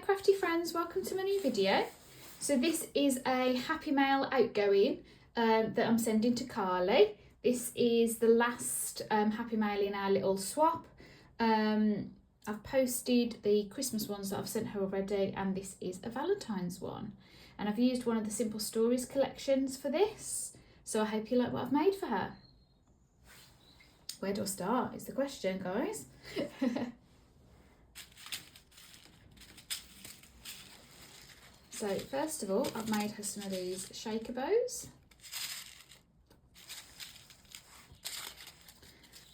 crafty friends, welcome to my new video. So this is a Happy Mail outgoing that I'm sending to Carly. This is the last Happy Mail in our little swap. I've posted the Christmas ones that I've sent her already, and this is a Valentine's one. And I've used one of the Simple Stories collections for this. So I hope you like what I've made for her. Where do I start is the question, guys. So first of all, I've made her some of these shaker bows.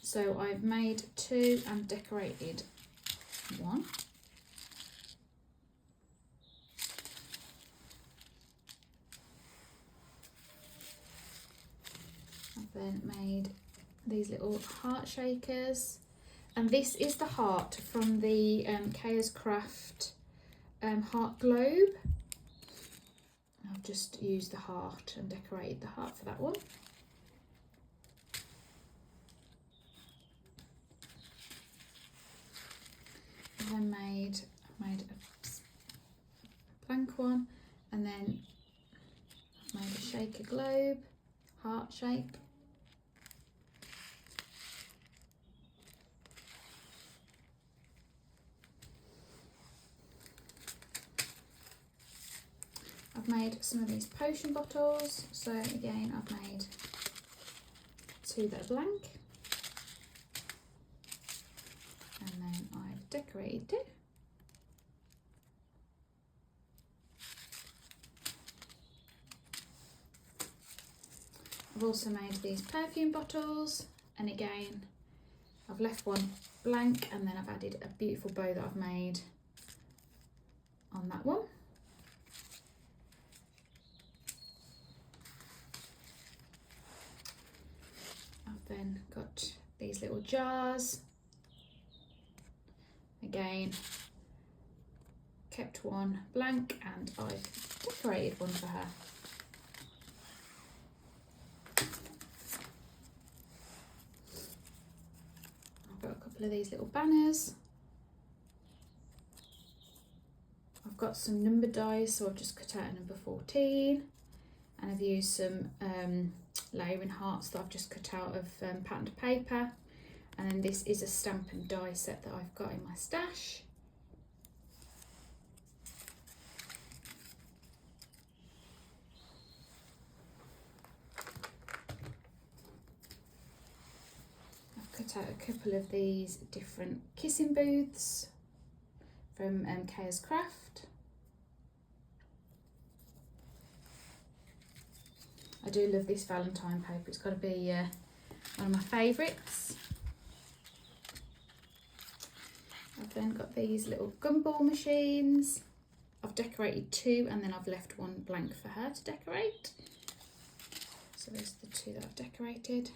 So I've made two and decorated one. I've then made these little heart shakers, and this is the heart from the 𝓬𝓱𝓲𝓼 heart globe. I've just used the heart and decorated the heart for that one. I've made a blank one, and then I've made a shaker globe, heart shape. I've made some of these potion bottles, so again I've made two that are blank, and then I've decorated it. I've also made these perfume bottles, and again I've left one blank, and then I've added a beautiful bow that I've made on that one. Then got these little jars. Again, kept one blank, and I've decorated one for her. I've got a couple of these little banners. I've got some number dies, so I've just cut out a number 14, and I've used some layering hearts that I've just cut out of patterned paper, and then this is a stamp and die set that I've got in my stash. I've cut out a couple of these different kissing booths from 𝓬𝓱𝓲𝓼. I do love this Valentine paper, it's got to be one of my favourites. I've then got these little gumball machines. I've decorated two, and then I've left one blank for her to decorate. So those are the two that I've decorated.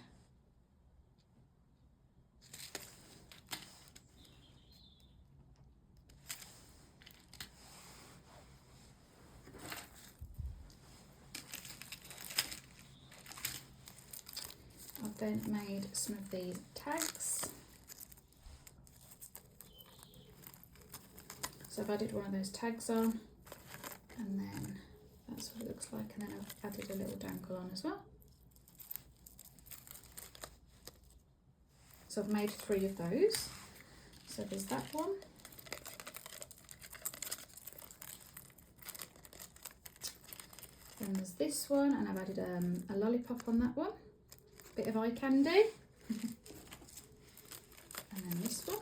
I've then made some of these tags. So I've added one of those tags on, and then that's what it looks like, and then I've added a little dangle on as well. So I've made 3 of those. So there's that one. Then there's this one, and I've added a lollipop on that one. Bit of eye candy. And then this one.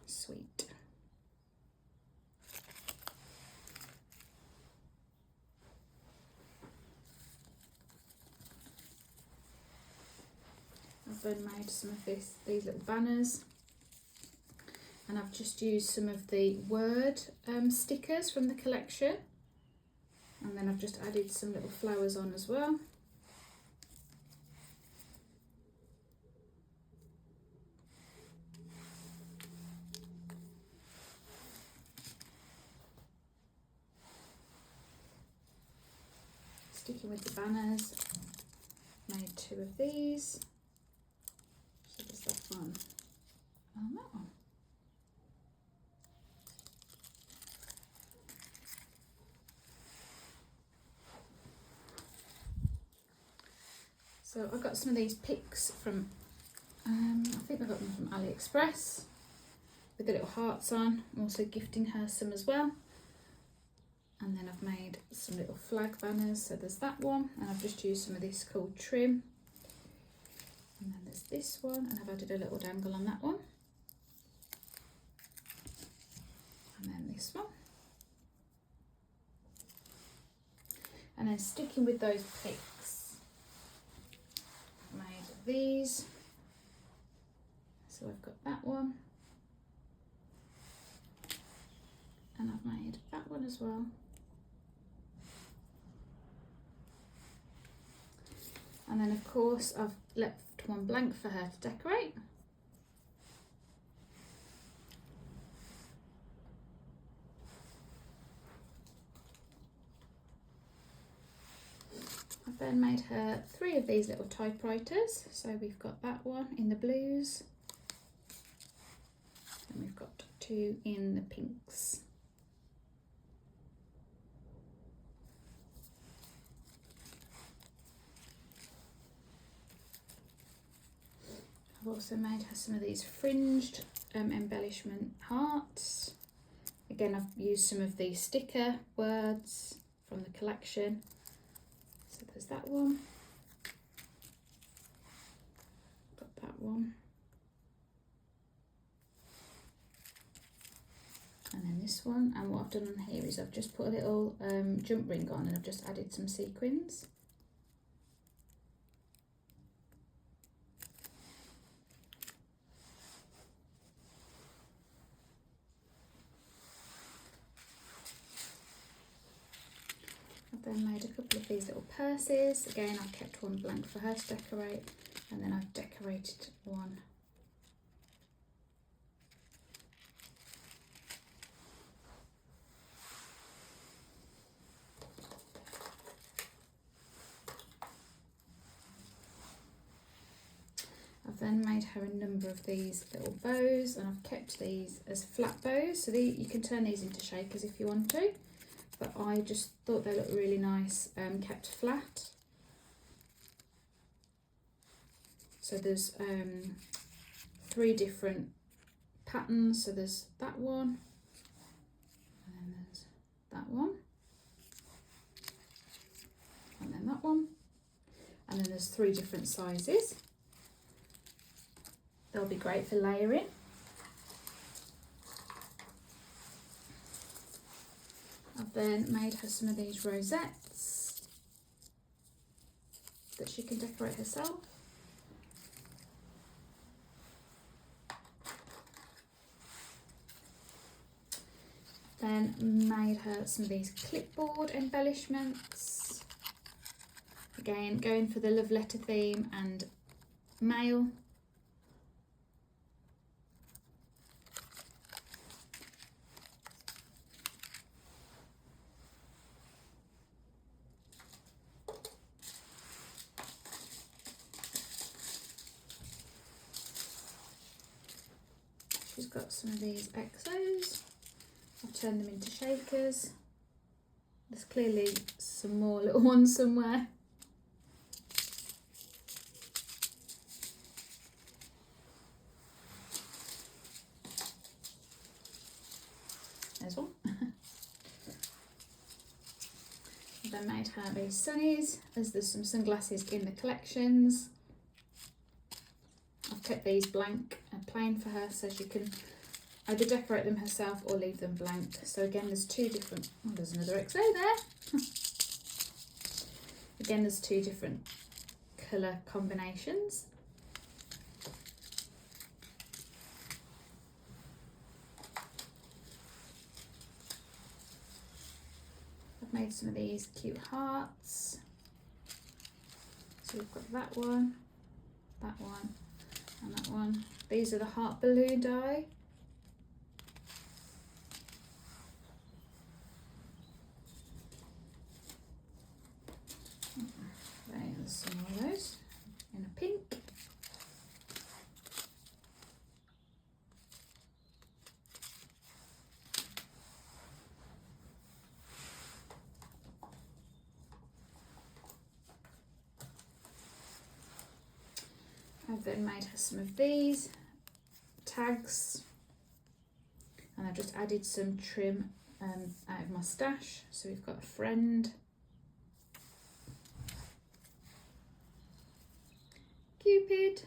Sweet. I've then made some of these little banners, and I've just used some of the word stickers from the collection, and then I've just added some little flowers on as well. Sticking with the banners, made 2 of these. So there's that one and that one. So I got some of these picks from, I think I got them from AliExpress with the little hearts on. I'm also gifting her some as well. And then I've made some little flag banners. So there's that one, and I've just used some of this called trim. And then there's this one, and I've added a little dangle on that one. And then this one. And then sticking with those picks, I've made these. So I've got that one. And I've made that one as well. And then of course I've left one blank for her to decorate. I've then made her 3 of these little typewriters. So we've got that one in the blues, and we've got 2 in the pinks. I've also made her some of these fringed embellishment hearts. Again, I've used some of these sticker words from the collection. So there's that one. Got that one. And then this one. And what I've done on here is I've just put a little jump ring on, and I've just added some sequins. I've then made a couple of these little purses. Again, I've kept one blank for her to decorate, and then I've decorated one. I've then made her a number of these little bows, and I've kept these as flat bows. So you can turn these into shakers if you want to. But I just thought they looked really nice, kept flat. So there's 3 different patterns. So there's that one, and then there's that one, and then that one, and then there's 3 different sizes. They'll be great for layering. I've then made her some of these rosettes that she can decorate herself. Then made her some of these clipboard embellishments. Again, going for the love letter theme and mail. She's got some of these XOs. I've turned them into shakers. There's clearly some more little ones somewhere. There's one. I've then made her these sunnies, as there's some sunglasses in the collections. I've kept these blank and plain for her, so she can either decorate them herself or leave them blank. So again, there's 2 different, oh, there's another XO there. Again, there's 2 different colour combinations. I've made some of these cute hearts. So we've got that one, and that one. These are the heart balloon die. There's some more of those in a pink. I've then made her some of these tags, and I've just added some trim out of my stash. So we've got a friend, Cupid,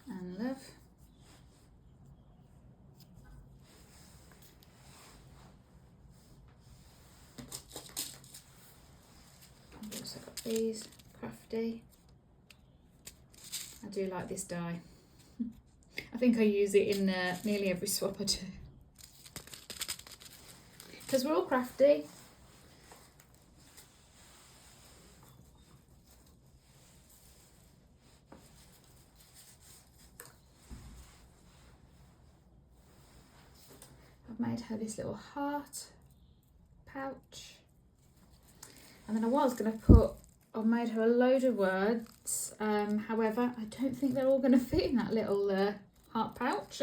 and love. I've also got these, Crafty. I do like this die. I think I use it in nearly every swap I do. Because we're all crafty. I've made her this little heart pouch. And then I was going to put, I've made her a load of words. However, I don't think they're all going to fit in that little heart pouch.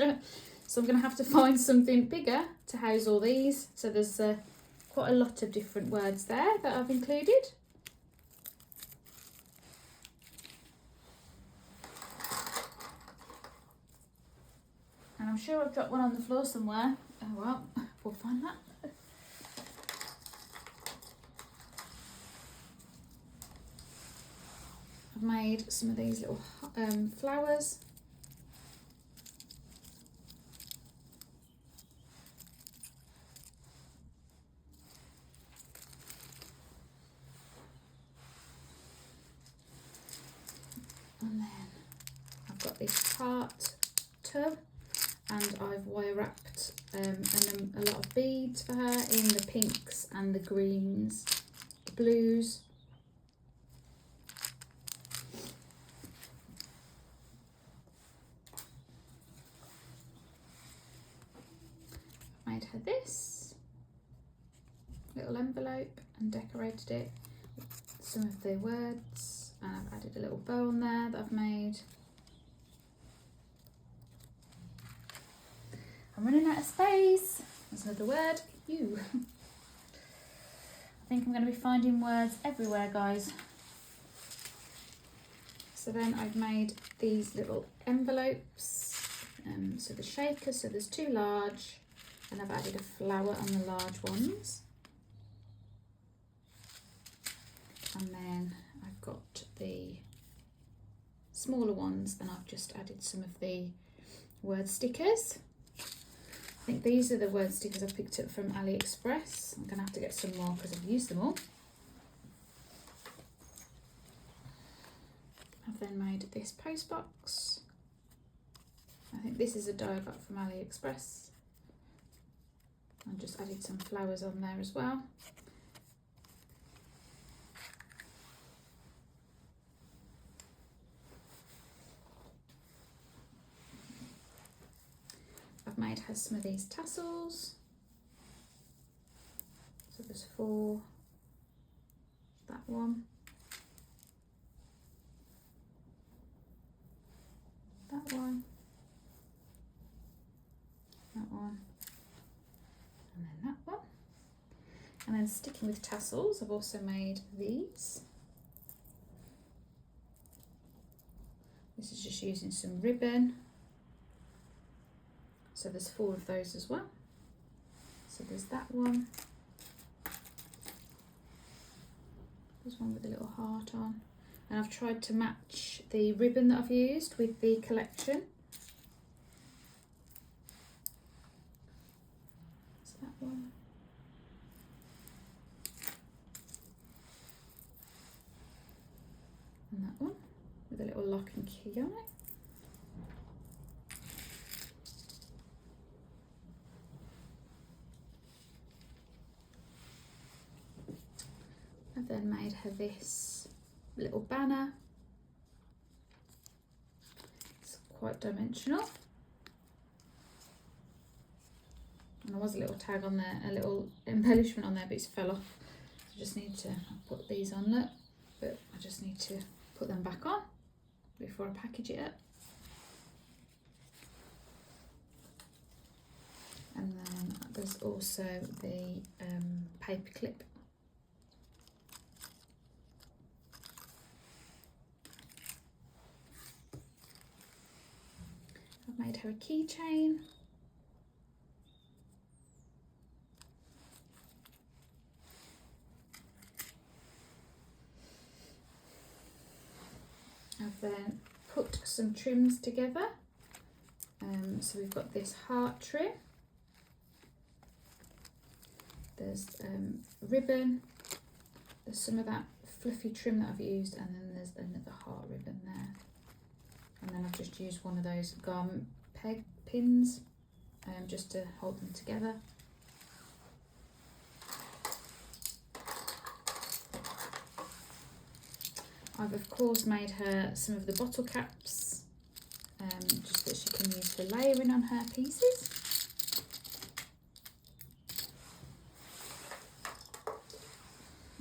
So I'm going to have to find something bigger to house all these. So there's quite a lot of different words there that I've included. And I'm sure I've dropped one on the floor somewhere. Oh well, we'll find that. I've made some of these little flowers. And then I've got this heart tub, and I've wire wrapped and a lot of beads for her in the pinks and the greens, the blues. I made her this little envelope and decorated it with some of the words, and I've added a little bow on there that I've made. I'm running out of space. That's another word. You. I think I'm going to be finding words everywhere, guys. So then I've made these little envelopes. So the shakers, so there's 2 large, and I've added a flower on the large ones. And then I've got the smaller ones, and I've just added some of the word stickers. I think these are the word stickers I picked up from AliExpress. I'm going to have to get some more because I've used them all. I've then made this post box. I think this is a die I got from AliExpress. I just added some flowers on there as well. I've made her some of these tassels. So there's 4. That one. That one. That one. And then that one. And then sticking with tassels, I've also made these. This is just using some ribbon. So there's 4 of those as well. So there's that one. There's one with a little heart on. And I've tried to match the ribbon that I've used with the collection. So that one. And that one with a little lock and key on it. I've then made her this little banner. It's quite dimensional. And there was a little tag on there, a little embellishment on there, but it's fell off. So I just need to put these on there, but I just need to put them back on before I package it up. And then there's also the paper clip. I've made her a keychain. I've then put some trims together. So we've got this heart trim. There's ribbon. There's some of that fluffy trim that I've used, and then there's another heart ribbon there. And then I've just used one of those garment peg pins just to hold them together. I've of course made her some of the bottle caps, just that she can use for layering on her pieces.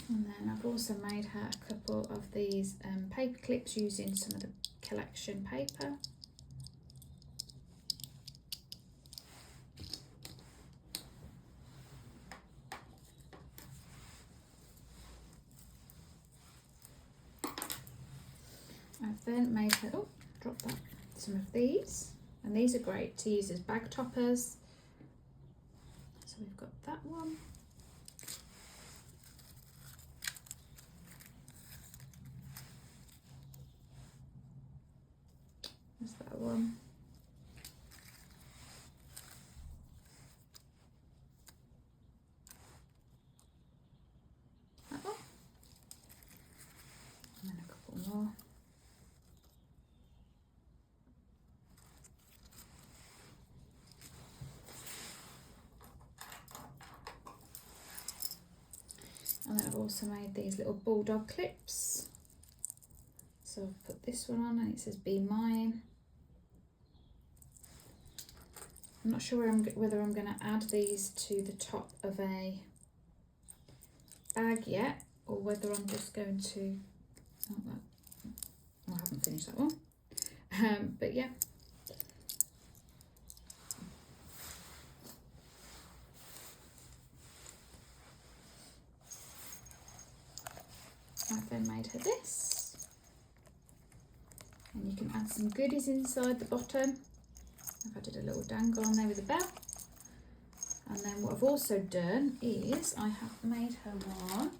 And then I've also made her a couple of these paper clips using some of the collection paper. I've then made her, oh, drop that, some of these, and these are great to use as bag toppers. So we've got that one. There's that one. That one. And then a couple more. And then I've also made these little Bulldog clips. So I've put this one on and it says "Be Mine." I'm not sure whether I'm going to add these to the top of a bag yet, or whether I'm just going to, I haven't finished that one, but yeah. I've then made her this, and you can add some goodies inside the bottom. I've added a little dangle on there with a bell. And then what I've also done is I have made her one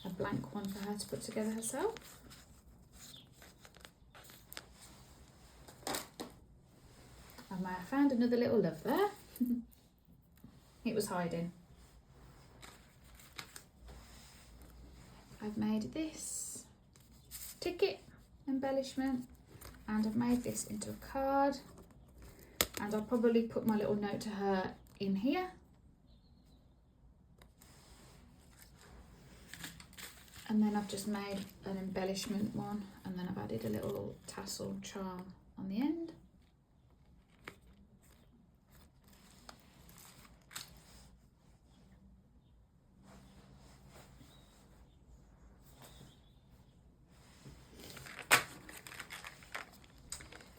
a blank one for her to put together herself. I found another little love there. It was hiding. I've made this ticket embellishment, and I've made this into a card, and I'll probably put my little note to her in here. And then I've just made an embellishment one, and then I've added a little tassel charm on the end.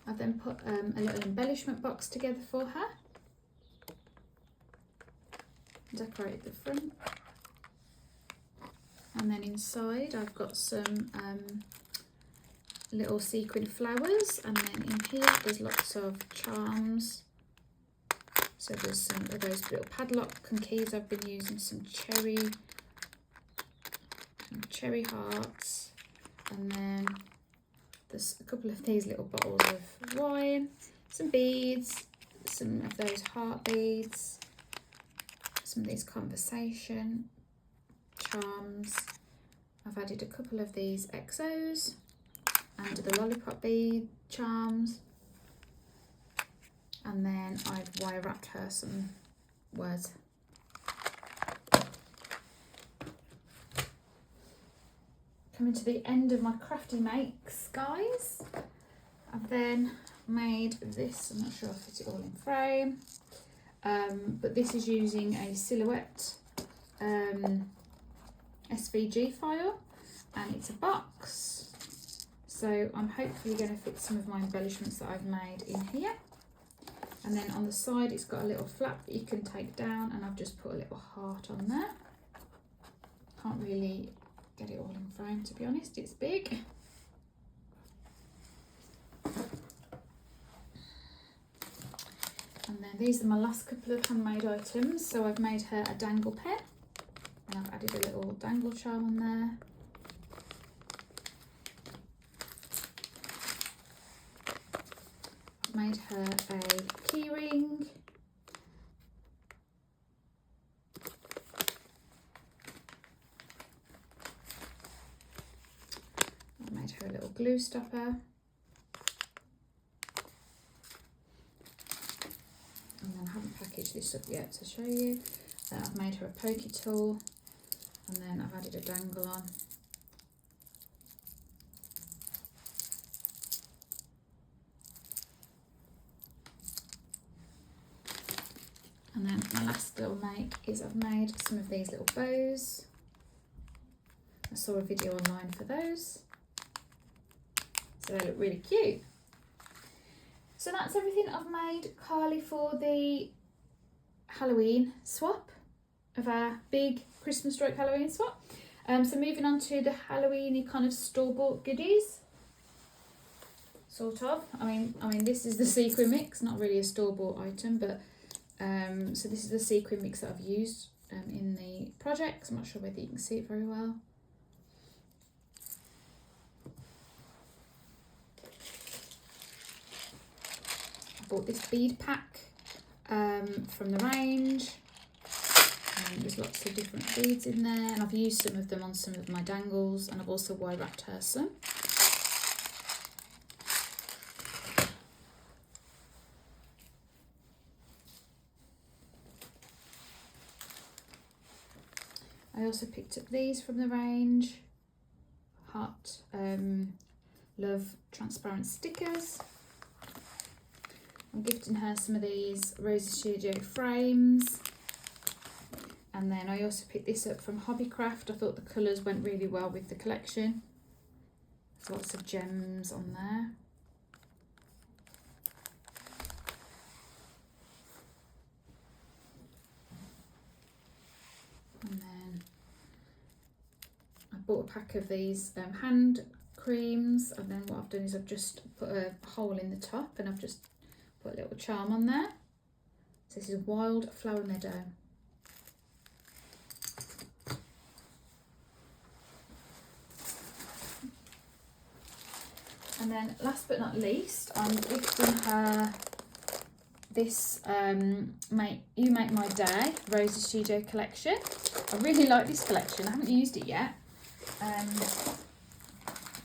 I've then put a little embellishment box together for her. Decorated the front. And then inside I've got some little sequin flowers, and then in here there's lots of charms. So there's some of those little padlock and keys I've been using, some cherry hearts, and then there's a couple of these little bottles of wine, some beads, some of those heart beads, some of these conversation charms. I've added a couple of these XOs and the lollipop bead charms, and then I've wire wrapped her some words. Coming to the end of my crafty makes, guys. I've then made this. I'm not sure I'll fit it all in frame, but this is using a silhouette SVG file, and it's a box. So I'm hopefully going to fit some of my embellishments that I've made in here. And then on the side it's got a little flap that you can take down, and I've just put a little heart on there. Can't really get it all in frame, to be honest, it's big. And then these are my last couple of handmade items. So I've made her a dangle pen, and I've added a little dangle charm on there. I've made her a key ring. I've made her a little glue stopper. Package this up yet to show you. I've made her a pokey tool, and then I've added a dangle on. And then my last little make is I've made some of these little bows. I saw a video online for those, so they look really cute. So that's everything I've made, Carly, for the Halloween swap of our big Christmas stroke Halloween swap. So moving on to the Halloweeny kind of store-bought goodies, sort of. I mean, this is the sequin mix, not really a store-bought item, but so this is the sequin mix that I've used in the project. I'm not sure whether you can see it very well. I bought this bead pack from the range. There's lots of different beads in there, and I've used some of them on some of my dangles, and I've also wire wrapped her some. I also picked up these from the range, Hot Love transparent stickers. I'm gifting her some of these Rosy Studio frames. And then I also picked this up from Hobbycraft. I thought the colours went really well with the collection. There's lots of gems on there. And then I bought a pack of these hand creams, and then what I've done is I've just put a hole in the top, and I've just put a little charm on there. So this is Wild Flower Meadow. And then last but not least, I'm gifting her this You Make My Day Rosy Studio collection. I really like this collection. I haven't used it yet.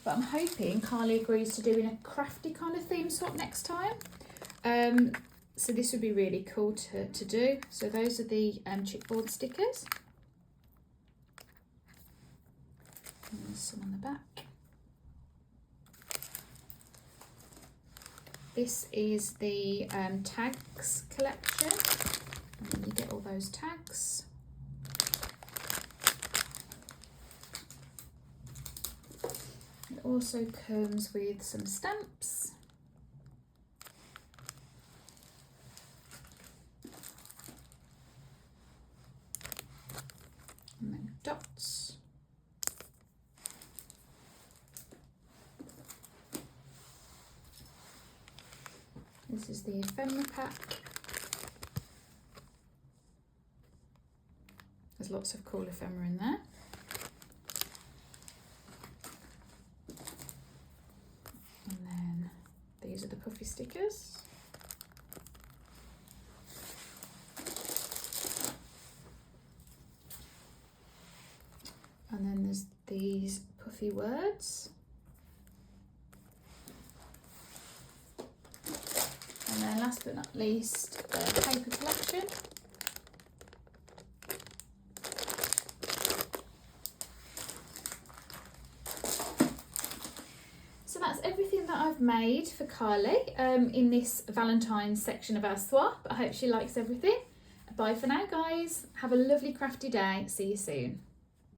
But I'm hoping Carly agrees to doing a crafty kind of theme swap next time. So this would be really cool to do. So those are the chipboard stickers. And there's some on the back. This is the tags collection, and you get all those tags. It also comes with some stamps. And then dots. This is the ephemera pack. There's lots of cool ephemera in there. And then these are the puffy stickers. And then there's these puffy words. And then last but not least, the paper collection. So that's everything that I've made for Carly in this Valentine's section of our swap. I hope she likes everything. Bye for now, guys. Have a lovely crafty day. See you soon.